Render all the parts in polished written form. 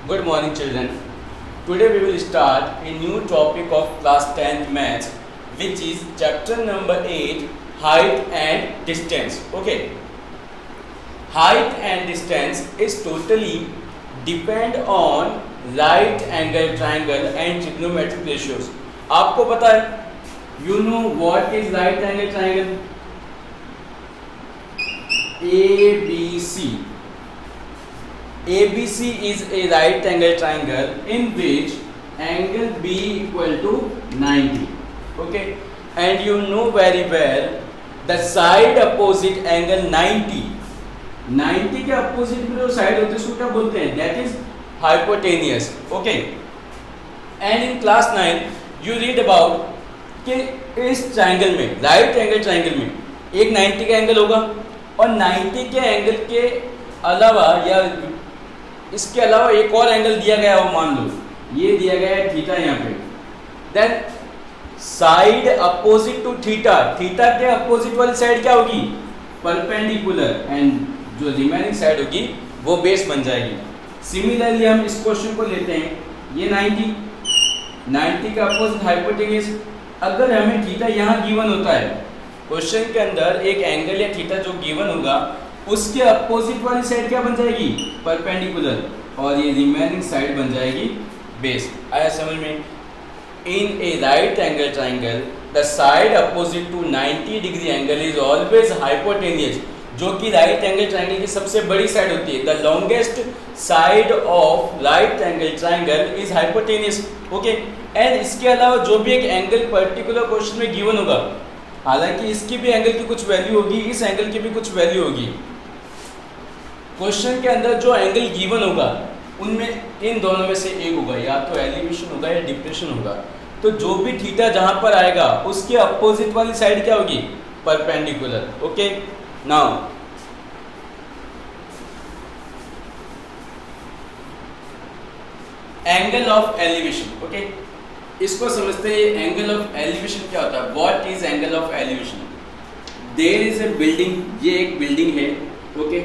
Good morning, children. Today we will start a new topic of class 10th maths, which is chapter number 8, height and distance. Okay. Height and distance is totally depend on right angle triangle and trigonometric ratios. आपको पता है? You know what is right angle triangle? ABC. ABC is a right angle triangle in which angle B equal to 90. Okay, and you know very well the side opposite angle 90. 90 के opposite में जो side होती है उसको क्या बोलते हैं? That is hypotenuse. Okay, and in class 9 you read about कि इस ट्रायंगल में राइट एंगल ट्रायंगल में एक 90 का एंगल होगा और 90 के एंगल के अलावा या इसके अलावा एक और एंगल दिया गया हो, मान लो ये दिया गया है थीटा यहाँ पे, then side opposite to theta, theta के अपोजिट वाली साइड क्या होगी? परपेंडिकुलर, एंड जो रिमेनिंग साइड होगी वो बेस बन जाएगी। सिमिलरली हम इस क्वेश्चन को लेते हैं, ये 90 का अपोजिट हाइपोटेन्यूज, अगर हमें थीटा यहाँ गिवन होता है क्वेश्चन के अंदर, एक एंगल या थीटा जो गिवन होगा उसके अपोजिट वाली साइड क्या बन जाएगी? परपेंडिकुलर, और ये रिमेनिंग साइड बन जाएगी बेस। आया समझ में? In a right angle triangle the side opposite to 90 degree angle is always hypotenuse, जो कि राइट एंगल ट्राइंगल की सबसे बड़ी साइड होती है। The longest side of right angle triangle is hypotenuse. Okay, and इसके अलावा जो भी एक एंगल पर्टिकुलर क्वेश्चन में गिवन होगा, हालांकि इसकी भी एंगल की कुछ वैल्यू होगी, इस एंगल की भी कुछ वैल्यू होगी, क्वेश्चन के अंदर जो एंगल गिवन होगा उनमें इन दोनों में से एक होगा, या तो एलिवेशन होगा या डिप्रेशन होगा। तो जो भी थीटा जहां पर आएगा उसके अपोजिट वाली साइड क्या होगी? Perpendicular. Okay, now angle of elevation. Okay, इसको समझते हैं, एंगल ऑफ एलिवेशन क्या होता है? What is angle of elevation? There is a building, ये एक बिल्डिंग है, okay,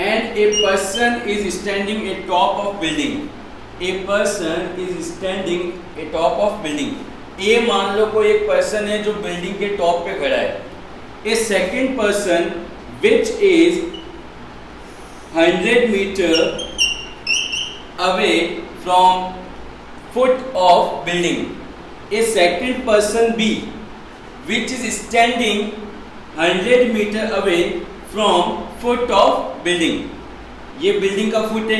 and a person is standing at top of building. A person is standing at top of building. A मान लो कोई एक person है जो बिल्डिंग के top पे खड़ा है। A second person which is 100 meter away from foot of building. A second person B which is standing 100 meter away from foot of building. ये बिल्डिंग का फुट है,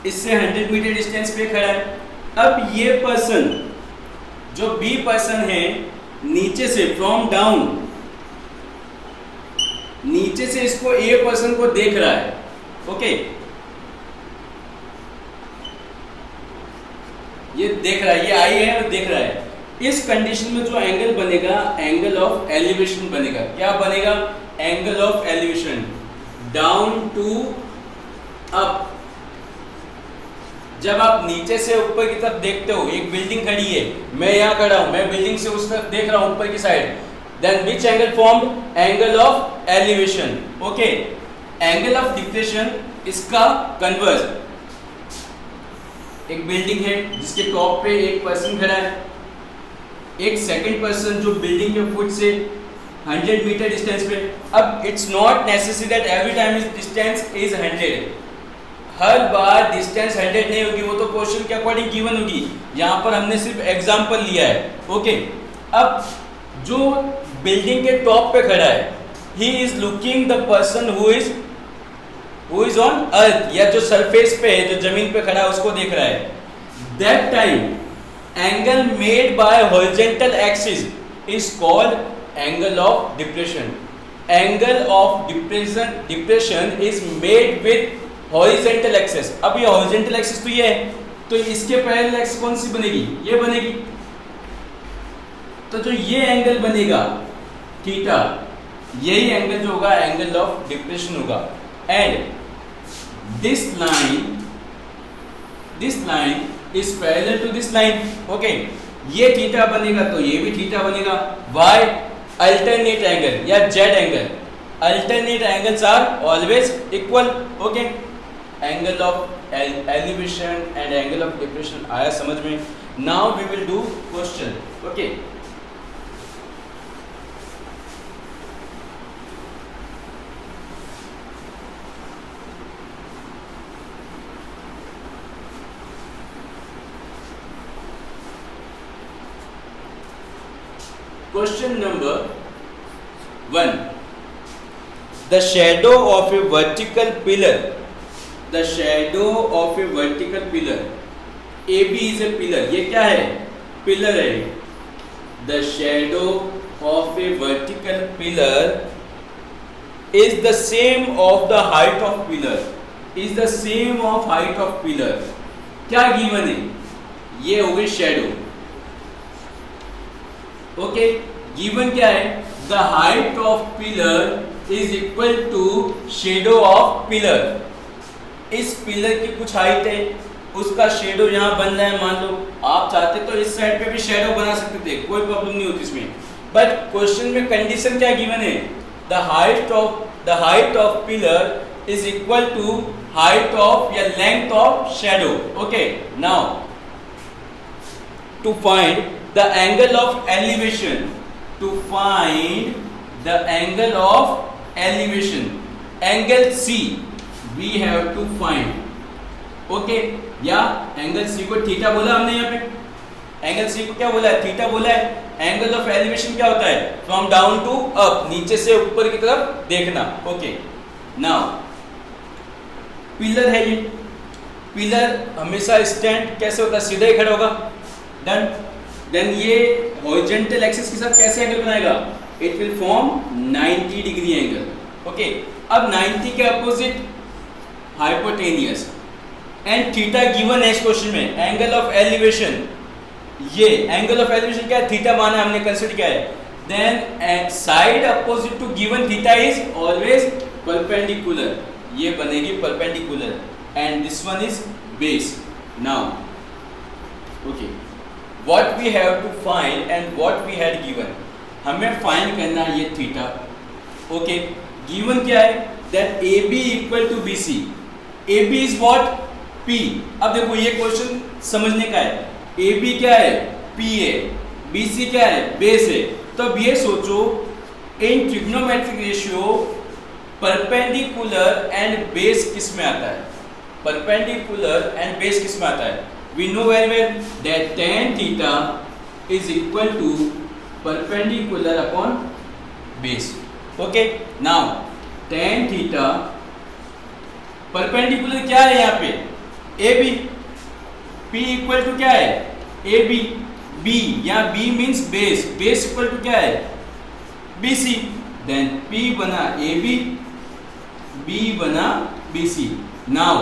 इससे 100 मीटर डिस्टेंस पे खड़ा है। अब ये पर्सन जो बी पर्सन है नीचे से, फ्रॉम डाउन, नीचे से इसको ए पर्सन को देख रहा है। ओके, ये देख रहा है, ये आई है और देख रहा है। इस कंडीशन में जो एंगल बनेगा, एंगल ऑफ एलिवेशन बनेगा। क्या बनेगा? Angle of elevation, down to up. जब आप नीचे से ऊपर की तरफ देखते हो, एक बिल्डिंग खड़ी है, मैं यहाँ खड़ा हूं, मैं बिल्डिंग से उस तरफ देख रहा हूं ऊपर की side, then which angle formed? Angle of elevation. Okay, angle of depression इसका कन्वर्स, एक बिल्डिंग है जिसके टॉप पे एक पर्सन खड़ा है, एक सेकंड पर्सन जो बिल्डिंग के फुट से 100 मीटर डिस्टेंस पे। अब it's not necessary that every time is distance is 100, हर बार डिस्टेंस 100 नहीं होगी, वो तो क्वेश्चन के अकॉर्डिंग गिवन होगी। यहाँ पर हमने सिर्फ एग्जांपल लिया है। ओके, अब जो बिल्डिंग के टॉप पे खड़ा है, he is looking the person who is on earth, या जो सरफेस पे है, जो जमीन पे खड़ा है उसको देख रहा है। That time angle made by horizontal axis is called angle of depression. Angle of depression is made with horizontal axis. अब ये हॉरिजॉन्टल एक्सिस तो ये है, तो इसके पैरेलल एक्सिस कौन सी बनेगी? ये बनेगी। तो जो ये एंगल बनेगा थीटा, यही एंगल जो होगा एंगल ऑफ डिप्रेशन होगा। And this line is parallel to this line. Okay, ये थीटा बनेगा तो ये भी थीटा बनेगा। वाई? अल्टरनेट एंगल या Z angle, alternate angles are always equal. Okay, angle of elevation and angle of depression आया समझ में? Now we will do question. Okay, question number 1. The shadow of a vertical pillar. The shadow of a vertical pillar. AB is a pillar. ये क्या है? Pillar है. The shadow of a vertical pillar is the same of the height of pillar. Is the same of height of pillar. क्या given है? ये हो गई shadow. Okay, given क्या है? The height of pillar is equal to shadow of pillar. इस pillar की कुछ हाइट है, उसका शेडो यहाँ बन रहा है. मान लो आप चाहते तो इस साइड पे भी शेडो बना सकते थे, कोई प्रॉब्लम नहीं होती इसमें. बट क्वेश्चन में कंडीशन क्या गिवन है? The height of pillar is equal to height of या length of shadow. Okay, now to find the angle of elevation. To find the angle of elevation, angle C we have to find. Okay, या angle C को theta बोला हमने यहाँ पे. Angle C को क्या बोला है? थीटा बोला है. एंगल ऑफ एलिवेशन क्या होता है? फ्रॉम डाउन टू अप, नीचे से ऊपर की तरफ देखना. ओके, नाउ पिलर है ये. पिलर हमेशा स्टैंड कैसे होता है? सीधा ही खड़ा होगा. डन. देन ये हॉरिजॉन्टल एक्सिस के साथ कैसे एंगल बनाएगा? It will form 90 degree angle. Okay, अब 90 के opposite hypotenuse and theta given है इस क्वेश्चन में. एंगल ऑफ एलिवेशन, ये एंगल ऑफ एलिवेशन क्या है? थीटा माना हमने कंसीडर किया है. Then side opposite to given theta is always perpendicular. ये बनेगी perpendicular and this one is base. Now okay, what we have to find and what we had given. हमें find करना है ये थीटा. ओके, गिवन क्या है? that AB equal to BC. AB is what? P. अब देखो ये question समझने का है. AB क्या है? P है. BC क्या है? बेस है. तो अब ये सोचो, in trigonometric ratio perpendicular and base किस में आता है? परपेंडिकुलर एंड बेस किस में आता है? We know very well that tan theta is equal to perpendicular upon base. Okay, now tan theta perpendicular क्या है यहाँ पे? AB. P equal to क्या है? AB. B, यहाँ B means base. Base equal to क्या है? BC. Then P बना AB, B बना BC. Now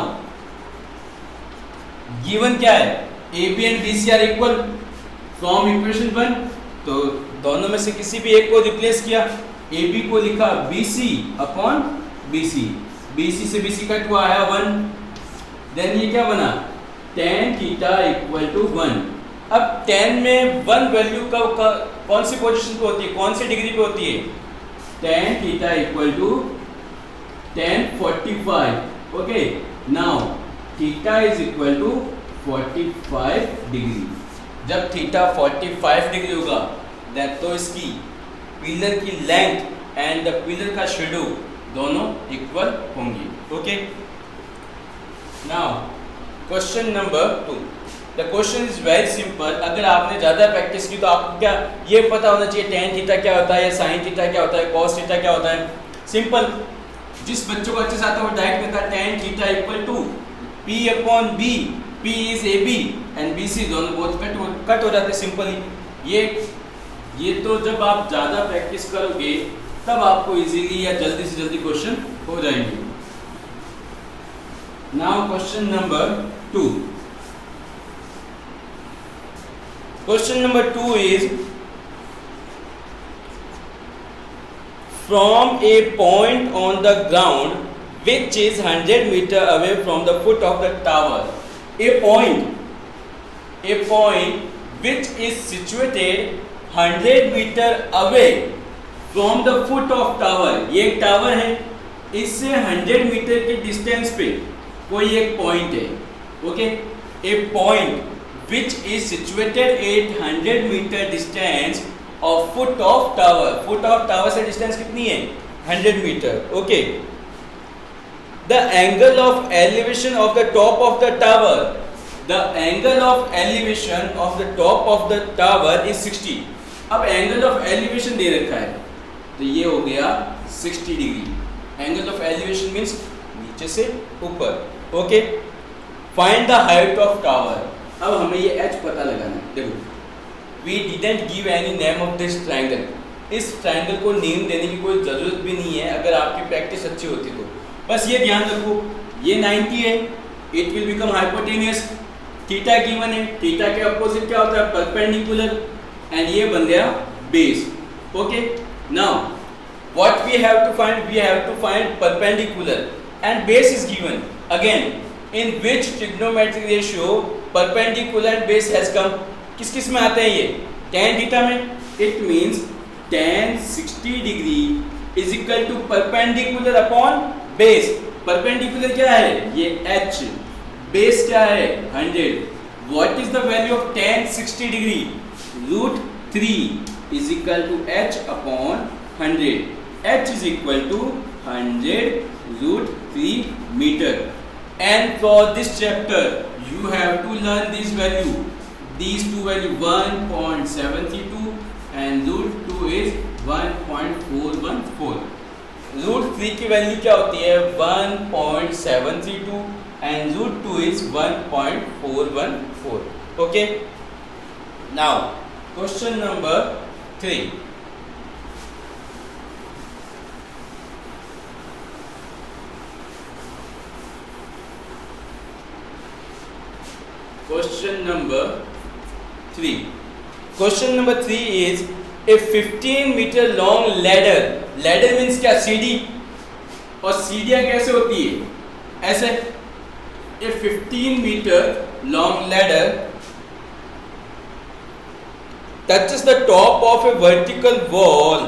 गिवन क्या है? AB and BC are equal from equation 1. तो दोनों में से किसी भी एक को रिप्लेस किया. AB को लिखा BC अपॉन BC. BC से BC कट हुआ आया 1. देन ये क्या बना? tan theta equal to 1. अब tan में 1 वैल्यू कौन सी पोजीशन पे होती है? कौन सी डिग्री पे होती है? tan theta equal to tan 45. Okay, now theta is equal to 45 degree. जब थीटा 45 डिग्री होगा दैट तो इसकी पिलर की लेंथ एंड द पिलर का शेडो दोनों इक्वल होंगी. Okay, now question number 2. The question is very simple. अगर आपने ज़्यादा प्रैक्टिस की तो आपको क्या ये पता होना चाहिए tan थीटा क्या होता है या sin थीटा क्या होता है, cos थीटा क्या होता है. सिंपल. जिस बच्चों को अच्छे से आता है वो डायरेक्ट कहता है tan theta equal to P upon B. P is AB and BC, दोनों बहुत कट हो जाते सिंपली. ये तो जब आप ज़्यादा प्रैक्टिस करोगे तब आपको इजीली या जल्दी से जल्दी क्वेश्चन हो जाएंगे. Now question number 2. Question number 2 is from a point on the ground which is 100 meter away from the foot of the tower. A point which is situated 100 meter away from the foot of tower. ये एक tower है, इससे 100 metre के distance पे कोई एक point है, okay, a point which is situated at 100 meter distance of foot of tower. Foot of tower से डिस्टेंस कितनी है? 100 meter, okay. The angle of elevation of the top of the tower, the angle of elevation of the top of the tower is 60। अब angle of elevation दे रखा है तो ये हो गया 60 degree. Angle of elevation means नीचे से ऊपर, okay. Find the height of tower. अब हमें ये एच पता लगाना है। देखो, we didn't give any name of this triangle. इस ट्रायंगल को नेम देने की कोई ज़रूरत भी नहीं है अगर आपकी प्रैक्टिस अच्छी होती तो। बस ये ध्यान रखो, ये 90 है, it will become hypotenuse. Theta given है, थीटा के अपोजिट क्या होता है? परपेंडिकुलर, एंड ये बन गया base, okay. Now what we have to find? We have to find perpendicular and base is given. Again, in which trigonometric ratio perpendicular and base has come? किस किस में आते हैं ये? tan थीटा में। It means tan 60 degree is equal to perpendicular upon base. Perpendicular क्या है? ये h, बेस क्या है? 100। What is the value of tan 60 degree? √3 is equal to h upon 100। h is equal to 100 √3 meter. And for this chapter, you have to learn this value. These two value 1.72 and √2 is 1.414. √3 की value क्या होती है? 1.732 and √2 is 1.414. Okay. Now, question number 3. Question number 3. Question number 3 is a 15 meter long ladder. Ladder means क्या? सीढ़ी। और सीढ़ियाँ कैसे होती है? ऐसे। A 15 meter long ladder touches the top of a vertical wall.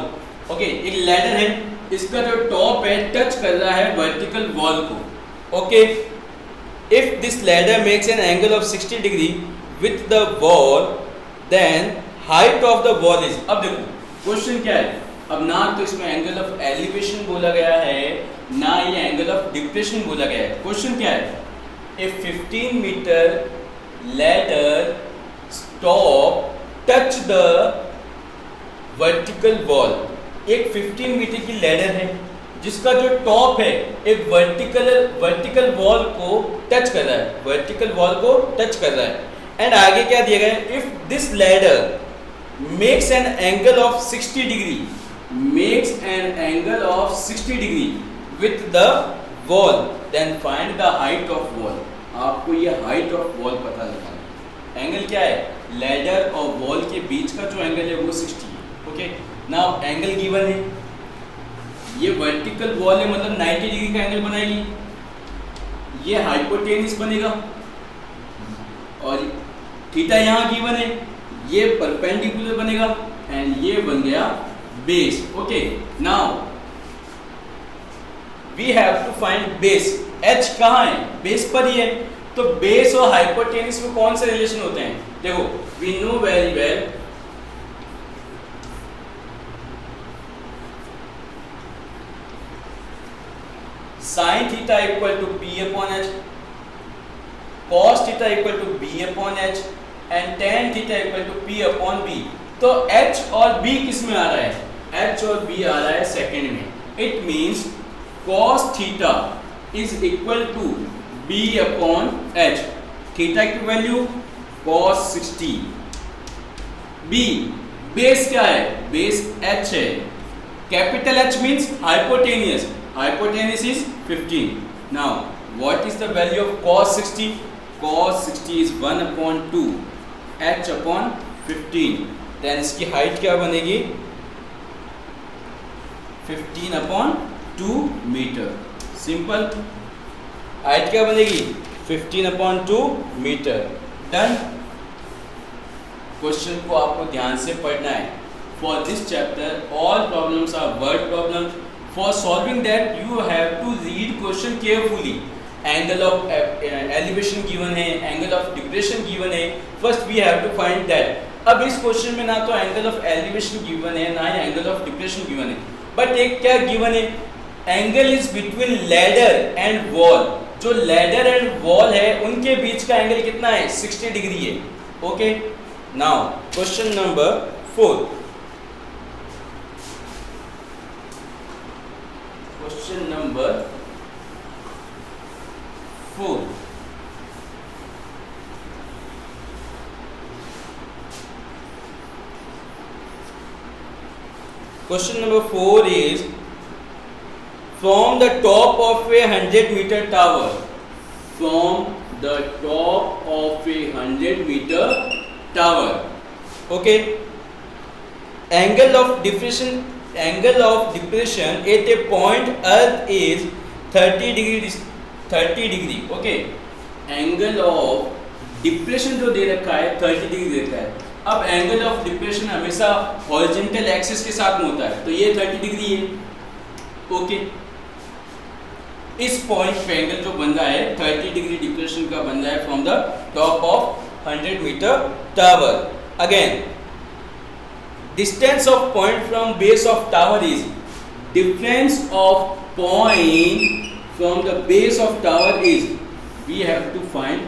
Okay, एक ladder है, इसका जो टॉप है टच कर रहा है वर्टिकल वॉल को, okay. If this ladder makes an angle of 60 degree with the wall, then height of the wall is। अब देखो क्वेश्चन क्या है। अब ना तो इसमें एंगल ऑफ एलिवेशन बोला गया है, ना ये एंगल ऑफ डिप्रेशन बोला गया है। क्वेश्चन क्या है? ए 15 metre ladder stop touch the vertical wall। एक 15 मीटर की लैडर है जिसका जो टॉप है एक वर्टिकल वॉल को टच कर रहा है, वर्टिकल वॉल को टच कर रहा है। एंड आगे क्या दिया गया है? If this ladder makes an angle of 60 degree, makes an angle of 60 degree with the wall, then find the height of wall. आपको ये हाइट ऑफ वॉल पता लगाना है। एंगल क्या है? लैडर और वॉल के बीच का जो एंगल है वो 60 है, ओके। नाउ एंगल गिवन है, ये वर्टिकल वॉल है मतलब 90 डिग्री का एंगल बनाएगी। ये हाइपोटेनियस बनेगा और थीटा यहाँ गिवन है, ये परपेंडिकुलर बनेगा एंड ये बन गया base, okay. Now we have to find base. h कहाँ है? बेस पर ही है। तो बेस और हाइपोटेनियस में कौन से रिलेशन होते हैं? देखो, we know very well sin theta equal to P upon H, cos theta equal to B upon H and tan theta equal to P upon B। तो H और B किस में आ रहा है? H और B आ रहा है सेकेंड में। It means cos theta is equal to B upon H। Theta की वैल्यू cos 60। B बेस क्या है? बेस H है। Capital H means hypotenuse। Hypotenuse is 15. Now, what is the value of cos 60? Cos 60 is 1 upon 2 h upon 15. Then इसकी height क्या बनेगी? 15 upon 2 metre. Simple. Height क्या बनेगी? 15 upon 2 metre. Done. Question को आपको ध्यान से पढ़ना है। For this chapter, all problems are word problems. For solving that, you have to read question carefully. Angle of elevation given है, एंगल ऑफ डिप्रेशन गिवन है, first we have to find that. अब इस question में ना तो angle of elevation given है ना ही angle of depression given है, बट एक क्या गिवन है, angle is between ladder and wall. जो लैडर एंड वॉल है उनके बीच का एंगल कितना है, 60 डिग्री है। Okay, now question number 4। Question number 4, question number 4 is, from the top of a 100-meter tower, from the top of a 100-meter tower, okay, angle of depression at a point earth is 30 degree, okay, angle of depression जो दे रखा है 30 degree देता है। अब angle of depression हमेशा horizontal axis के साथ में होता है, तो ये 30 डिग्री है। ओके, इस पॉइंट पे एंगल जो बन रहा है 30 डिग्री डिप्रेशन का बन रहा है from the top of 100-meter tower. Again, distance of point from base of tower is, difference of point from the base of tower is, we have to find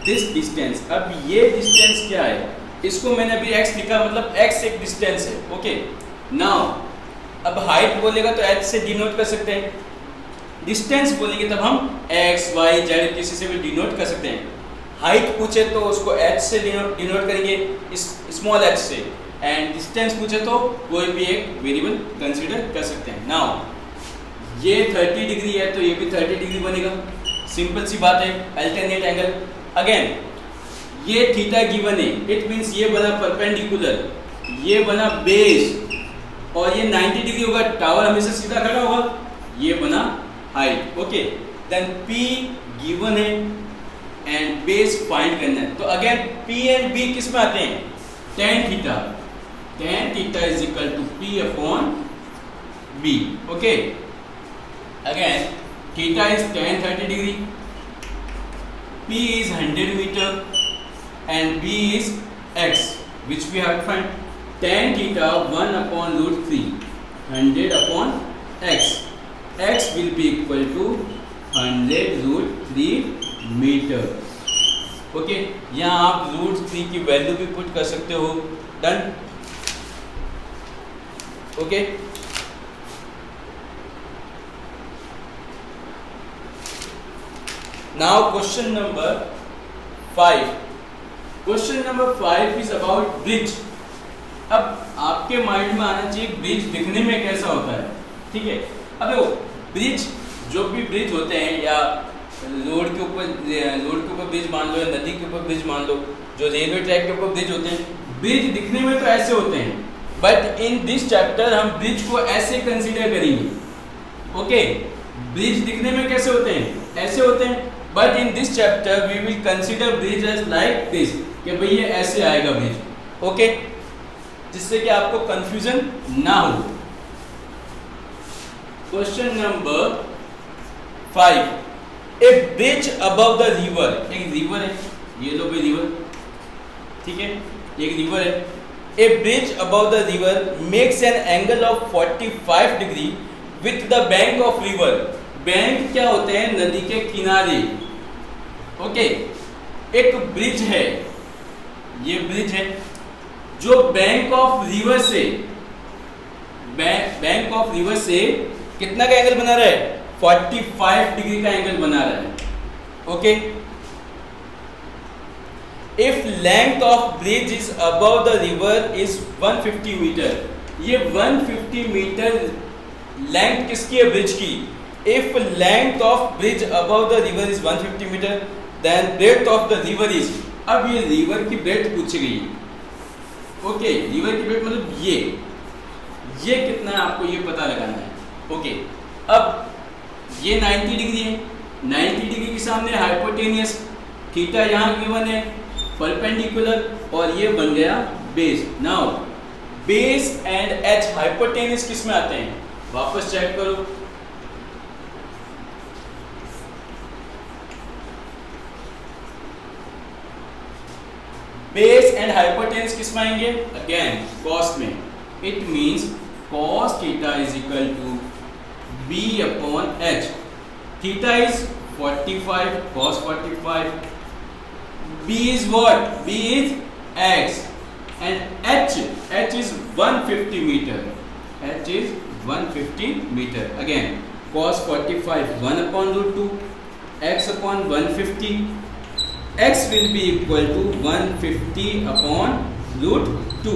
this distance. अब ये distance क्या है, इसको मैंने अभी x लिखा, मतलब x एक डिस्टेंस है। ओके, नाउ अब हाइट बोलेगा तो h से डिनोट कर सकते हैं, डिस्टेंस बोलेंगे तब हम x y z किसी से भी डिनोट कर सकते हैं। हाइट पूछे तो उसको h से डिनोट करेंगे, स्मॉल h से, एंड डिस्टेंस पूछे तो कोई भी एक वेरिएबल कंसीडर कर सकते हैं। नाउ ये 30 डिग्री है तो ये भी 30 डिग्री बनेगा, सिंपल सी बात है, अल्टरनेट एंगल। अगेन, ये थीटा गिवन है, इट मींस ये बना परपेंडिकुलर, ये बना बेस, और ये 90 डिग्री होगा, टावर हमेशा सीधा खड़ा होगा, ये बना height. Okay, then P given है एंड बेस फाइंड करना है। तो अगेन P एंड B किस में आते हैं, tan theta, tan theta is equal to P upon B। Okay, again theta is tan 30 degree, P is 100 meter and B is x, which we have to find. Tan theta 1 upon root 3, 100 upon x. X will be equal to 100 root 3 meter. Okay, यहाँ आप root 3 की value भी put कर सकते हो। Done. Okay, now question number 5. Question number 5 is about bridge. अब आपके mind में आना चाहिए ब्रिज दिखने में कैसा होता है, ठीक है। अब देखो, ब्रिज, जो भी ब्रिज होते हैं, या रोड के ऊपर ब्रिज मान लो, या नदी के ऊपर ब्रिज मान लो, जो रेलवे ट्रैक के ऊपर ब्रिज होते हैं, ब्रिज दिखने में तो ऐसे होते हैं, बट इन दिस चैप्टर हम ब्रिज को ऐसे कंसीडर करेंगे। ओके, ब्रिज दिखने में कैसे होते हैं, ऐसे होते हैं, but in this chapter we will consider bridge as like this, कि भाई ये ऐसे आएगा ब्रिज। ओके, जिससे कि आपको कंफ्यूजन ना हो। Question number 5, A bridge above the river, एक रिवर है, ये लो भाई रिवर, ठीक है, एक रिवर है। A bridge above the river makes an angle of 45 degree with the bank of river. Bank क्या होते हैं, नदी के किनारे। ओके, एक ब्रिज है, ये ब्रिज है जो बैंक ऑफ रिवर से, बैंक ऑफ रिवर से कितना का एंगल बना रहा है, 45 डिग्री का एंगल बना रहा है। Okay, if length of bridge is above the river is 150 meter, ये 150 मीटर लेंथ किसकी है, ब्रिज की। If length of bridge above the river is 150 meter, then breadth of the river is, अब ये रिवर की ब्रेड्थ पूछी गई है। ओके, रिवर की ब्रेड्थ मतलब ये कितना है आपको ये पता लगाना है। ओके, अब ये 90 डिग्री है, 90 डिग्री के सामने हाइपोटेनियस, थीटा यहाँ गिवन है, परपेंडिकुलर, और ये बन गया base. Now base and H hypotenuse किस में आते हैं, वापस चेक करो। बेस एंड हाइपोटेन्यूज किस में आएंगे? अगेन कॉस में. It means cos theta is equal to b upon h. Theta is 45 cos 45. b is what? b is x and h is 150 meter. h is 150 meter. Again cos 45 1 upon root 2, x upon 150. x will be equal to 150 upon root 2.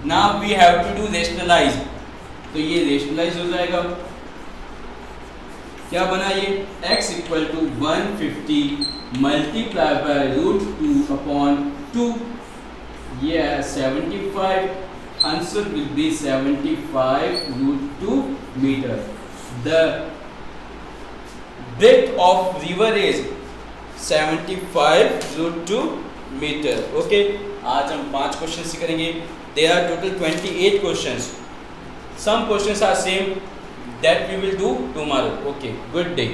Now we have to do rationalize. तो ये rationalize हो जाएगा. क्या बना ये? x equal to 150 multiply by root 2 upon 2. ये 75. Answer will be 75 root 2 meter. द breadth of river is 75 root 2 meter. Okay, आज हम 5 क्वेश्चन करेंगे. There are total 28 questions. Some questions are same that we will do tomorrow. Okay, good day.